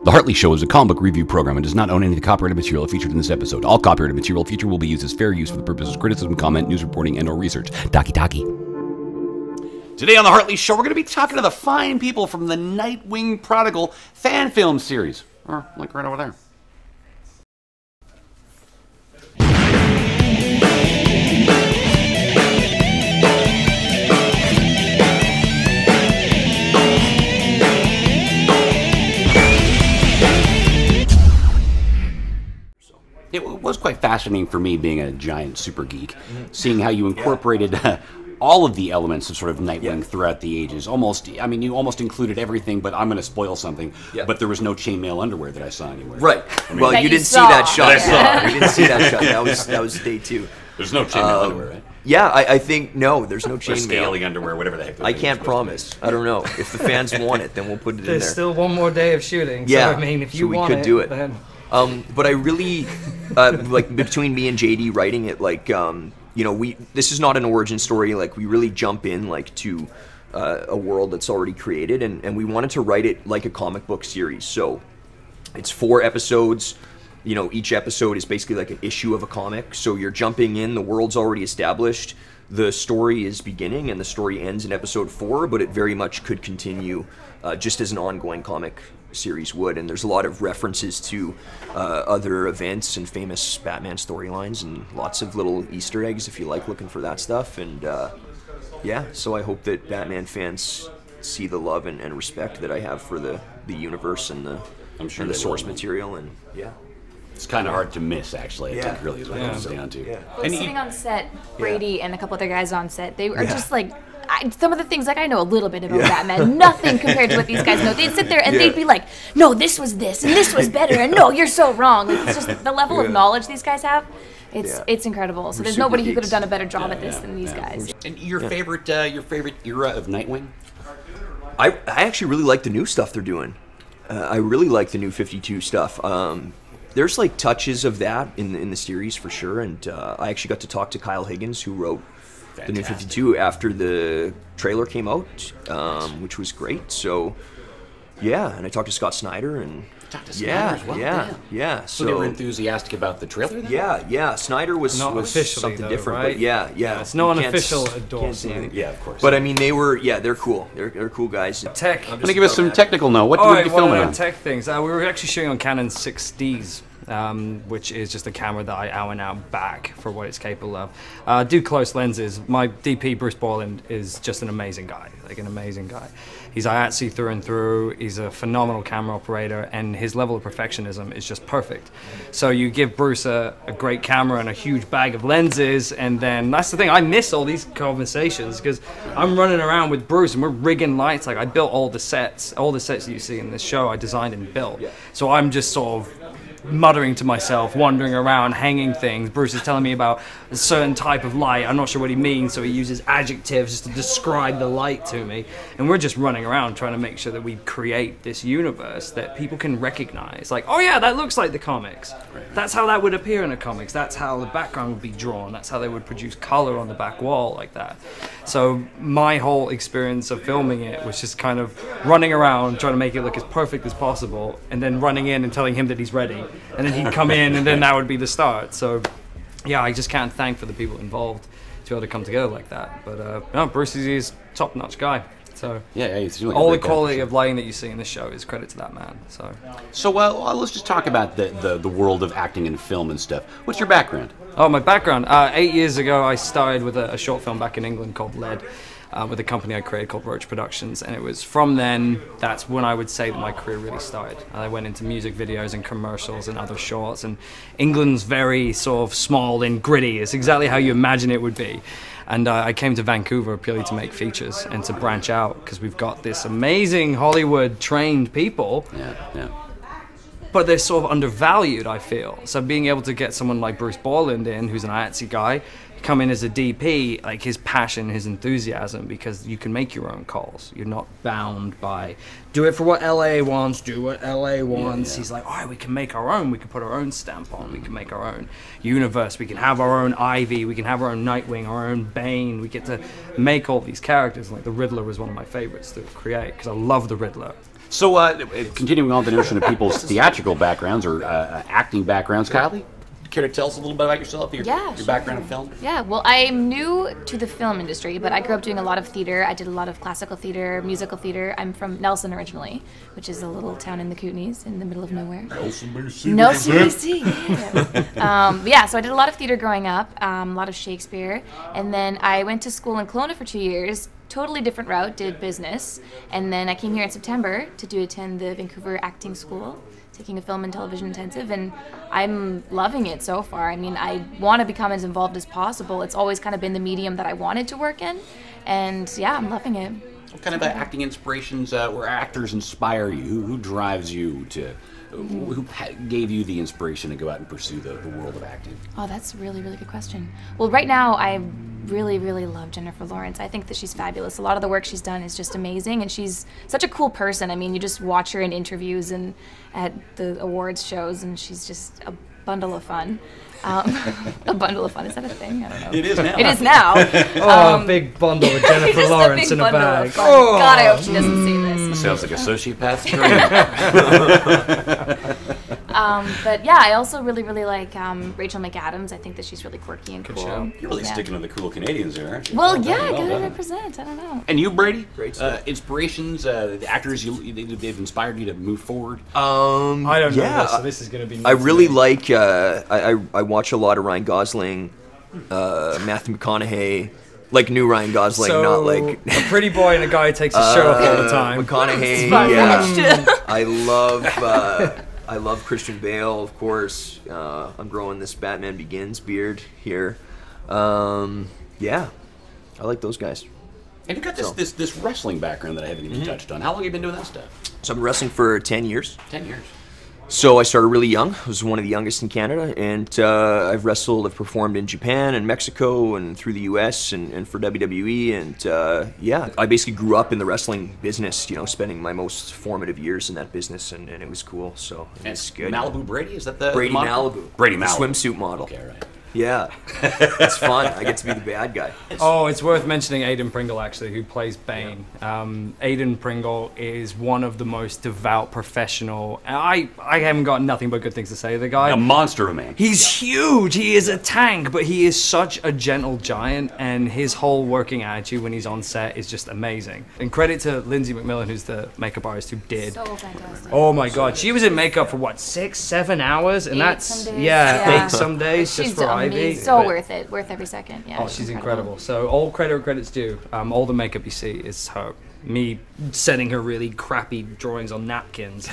The Hartley Show is a comic book review program and does not own any of the copyrighted material featured in this episode. All copyrighted material featured will be used as fair use for the purposes of criticism, comment, news reporting, and/or research. Taki Taki. Today on The Hartley Show, we're going to be talking to the fine people from the Nightwing Prodigal fan film series. Or, like right over there. It was quite fascinating for me, being a giant super geek, seeing how you incorporated all of the elements of sort of Nightwing throughout the ages. Almost, I mean, you almost included everything, but I'm going to spoil something. But there was no chainmail underwear that I saw anywhere. Right. I mean, well, you didn't see that shot. You didn't see that shot. That was day two. There's no chainmail underwear, right? Yeah, I think, no, there's no chainmail. Or scaling underwear, whatever the heck. I can't promise. I don't know. If the fans want it, then we'll put it in there. There's still one more day of shooting. Yeah. So, I mean, if you want we could do it. Then... but I really, like, between me and JD writing it, like, you know, this is not an origin story. Like, we really jump in, like, to a world that's already created, and we wanted to write it like a comic book series. So it's 4 episodes. You know, each episode is basically like an issue of a comic. So you're jumping in, the world's already established, the story is beginning, and the story ends in episode 4, but it very much could continue just as an ongoing comic series would. And there's a lot of references to other events and famous Batman storylines, and lots of little Easter eggs if you like looking for that stuff. And yeah, so I hope that Batman fans see the love and respect that I have for the universe and the source material. And yeah. It's kind of hard to miss, actually. I think really is what it comes down to. Well, sitting on set, Brady and a couple other guys on set, they were just like, some of the things, like, I know a little bit about Batman, nothing compared to what these guys know. They'd sit there and they'd be like, no, this was this, and this was better, and no, you're so wrong. Like, it's just the level of knowledge these guys have. It's incredible. So there's nobody who could have done a better job at this than these guys. And your favorite era of Nightwing? I actually really like the new stuff they're doing. I really like the new 52 stuff. There's like touches of that in the series for sure, and I actually got to talk to Kyle Higgins, who wrote the new 52 after the trailer came out, which was great. So yeah, and I talked to Scott Snyder, and So they were enthusiastic about the trailer then? Yeah. Snyder was something though, different, right? but yeah. It's no unofficial endorsement. Yeah, of course. But I mean, they're cool. They're cool guys. Tech. I'm gonna give us some technical note. What did you film on? Tech things. We were actually shooting on Canon 6Ds. Which is just a camera that I hour now back for what it's capable of. Do close lenses. My DP, Bruce Borland, is just an amazing guy, He's IATSE through and through. He's a phenomenal camera operator, and his level of perfectionism is just perfect. So you give Bruce a great camera and a huge bag of lenses, and then that's the thing, I miss all these conversations because I'm running around with Bruce and we're rigging lights. Like, I built all the sets that you see in this show, I designed and built. So I'm just sort of muttering to myself, wandering around, hanging things. Bruce is telling me about a certain type of light. I'm not sure what he means, so he uses adjectives just to describe the light to me. And we're just running around trying to make sure that we create this universe that people can recognize. Like, oh yeah, that looks like the comics. That's how that would appear in the comics. That's how the background would be drawn. That's how they would produce color on the back wall like that. So my whole experience of filming it was just kind of running around trying to make it look as perfect as possible, and then running in and telling him that he's ready. And then he'd come in, and then that would be the start. So, yeah, I just can't thank for the people involved to be able to come together like that. But no, Bruce is a top-notch guy. So he's really all the quality of lighting that you see in this show is credit to that man. So let's just talk about the world of acting and film and stuff. What's your background? Oh, my background. 8 years ago, I started with a short film back in England called Lead. With a company I created called Roach Productions, and it was from then, that's when I would say that my career really started. I went into music videos and commercials and other shorts, and England's very sort of small and gritty. It's exactly how you imagine it would be. And I came to Vancouver purely to make features and to branch out, because we've got this amazing Hollywood-trained people. But they're sort of undervalued, I feel. So being able to get someone like Bruce Borland in, who's an IATSE guy, come in as a DP, like his passion, his enthusiasm, because you can make your own calls. You're not bound by, do it for what LA wants, do what LA wants. He's like, all right, we can make our own. We can put our own stamp on. We can make our own universe. We can have our own Ivy. We can have our own Nightwing, our own Bane. We get to make all these characters. Like the Riddler was one of my favorites to create, because I love the Riddler. So, continuing on the notion of people's theatrical backgrounds or acting backgrounds, Kylee, care to tell us a little bit about yourself, your background in film? Yeah, well, I'm new to the film industry, but I grew up doing a lot of theater. I did a lot of classical theater, musical theater. I'm from Nelson originally, which is a little town in the Kootenays in the middle of nowhere. Nelson, BC, yeah. So I did a lot of theater growing up, a lot of Shakespeare, and then I went to school in Kelowna for 2 years. Totally different route, did business, and then I came here in September to attend the Vancouver Acting School, taking a film and television intensive, and I'm loving it so far. I mean, I want to become as involved as possible. It's always kind of been the medium that I wanted to work in, and yeah, I'm loving it. What kind of acting inspirations or actors inspire you? Who drives you to... Who gave you the inspiration to go out and pursue the world of acting? Oh, that's a really, really good question. Well, right now, I really, really love Jennifer Lawrence. I think that she's fabulous. A lot of the work she's done is just amazing, and she's such a cool person. I mean, you just watch her in interviews and at the awards shows, and she's just a bundle of fun. A bundle of fun, is that a thing? I don't know. It is now. It is now. A big bundle with Jennifer Lawrence in a bag. Oh. God, I hope she doesn't see this. Sounds like a sociopath's dream. But yeah, I also really, really like Rachel McAdams. I think that she's really quirky and cool. show. You're really sticking to the cool Canadians there, aren't you? Well, yeah, I gotta represent. I don't know. And you, Brady? Great stuff. Inspirations, the actors they've inspired you to move forward? I don't know this, so this is going to be... I really like, I watch a lot of Ryan Gosling, Matthew McConaughey, like new Ryan Gosling, so, not like... a pretty boy and a guy who takes his shirt off all the time. McConaughey, yeah. I love Christian Bale, of course. I'm growing this Batman Begins beard here. Yeah, I like those guys. And you've got this wrestling background that I haven't even touched on. How long have you been doing that stuff? So I've been wrestling for 10 years. 10 years. So I started really young. I was one of the youngest in Canada, and I've performed in Japan and Mexico and through the U.S. and for WWE, and yeah, I basically grew up in the wrestling business, you know, spending my most formative years in that business, and it was cool, so it's good. Malibu Brady, is that the Brady the Malibu. Brady Malibu. The swimsuit model. Okay, right. Yeah, it's fun. I get to be the bad guy. Oh, it's worth mentioning Aidan Pringle, actually, who plays Bane. Aidan Pringle is one of the most devout professional. I haven't got nothing but good things to say of the guy. A monster of a man. He's huge. He is a tank, but he is such a gentle giant, and his whole working attitude when he's on set is just amazing. And credit to Lindsay McMillan, who's the makeup artist who did. So fantastic. Oh my God, she was in makeup for what, 6-7 hours, and that's eight some days just for Ivy. So worth it, worth every second. Yeah. Oh, she's incredible. So all credit where credit's due. All the makeup you see is her. Me setting her really crappy drawings on napkins,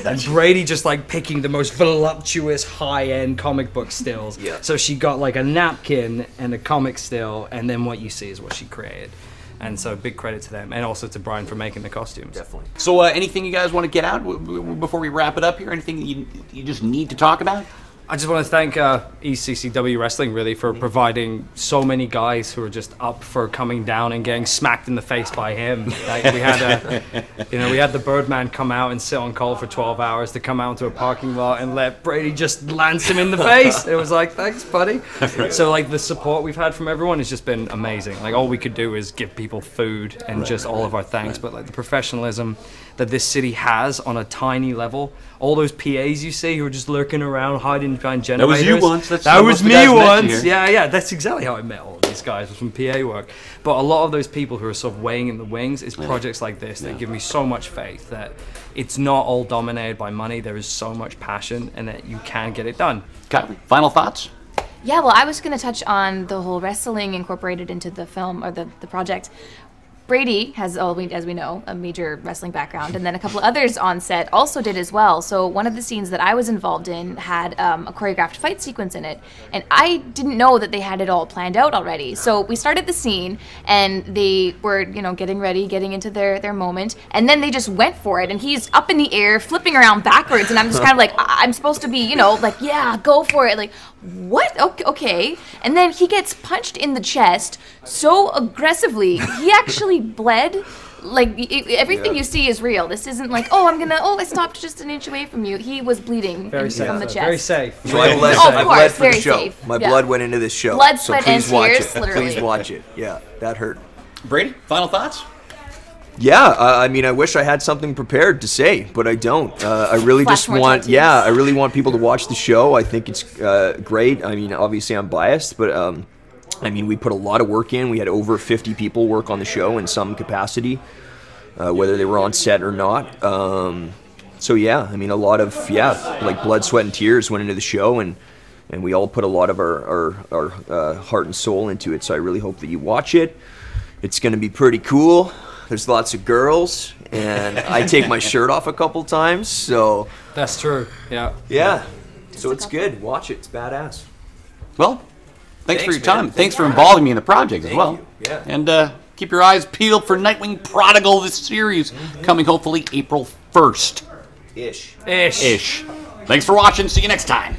and Brady just like picking the most voluptuous high-end comic book stills. Yeah. So she got like a napkin and a comic still, and then what you see is what she created. And so big credit to them, and also to Brian for making the costumes. Definitely. So anything you guys want to get out before we wrap it up here? Anything you just need to talk about? I just want to thank ECCW Wrestling really for providing so many guys who are just up for coming down and getting smacked in the face by him. Like we had we had the Birdman come out and sit on call for 12 hours to come out into a parking lot and let Brady just lance him in the face. It was like, thanks, buddy. So like the support we've had from everyone has just been amazing. Like all we could do is give people food and all of our thanks, but like the professionalism that this city has on a tiny level. All those PAs you see who are just lurking around, hiding behind generators. That was you once. That was me once. Yeah. That's exactly how I met all of these guys, was from PA work. But a lot of those people who are sort of weighing in the wings is projects like this that give me so much faith that it's not all dominated by money. There is so much passion, and that you can get it done. Kylee, final thoughts? Yeah, well, I was going to touch on the whole wrestling incorporated into the film or the project. Brady has, as we know, a major wrestling background, and then a couple of others on set also did as well. So one of the scenes that I was involved in had a choreographed fight sequence in it, and I didn't know that they had it all planned out already. So we started the scene, and they were, getting ready, getting into their moment, and then they just went for it, and he's up in the air, flipping around backwards, and I'm just kind of like, I'm supposed to be, yeah, go for it, like, what? Okay. And then he gets punched in the chest so aggressively, he actually bled. Like, everything you see is real. This isn't like, I stopped just an inch away from you. He was bleeding from the chest. Very safe. So I bled, of course, for the very show. safe. My blood went into this show. Blood, so sweat, and please watch tears, it. literally. Please watch it. Yeah, that hurt. Brady, final thoughts? Yeah, I mean, I wish I had something prepared to say, but I don't. I really Flash just more want, tattoos. yeah, I really want people to watch the show. I think it's great. I mean, obviously I'm biased, but I mean, we put a lot of work in. We had over 50 people work on the show in some capacity, whether they were on set or not. So yeah, I mean, a lot of, like blood, sweat, and tears went into the show, and we all put a lot of our heart and soul into it. So I really hope that you watch it. It's going to be pretty cool. There's lots of girls, and I take my shirt off a couple times, so... That's true, yeah. Yeah, so it's good. Watch it. It's badass. Well, thanks for your man. time. Thanks for involving me in the project as well. you. Yeah. And keep your eyes peeled for Nightwing Prodigal, this series, coming hopefully April 1st. Ish. Ish. Ish. Thanks for watching. See you next time.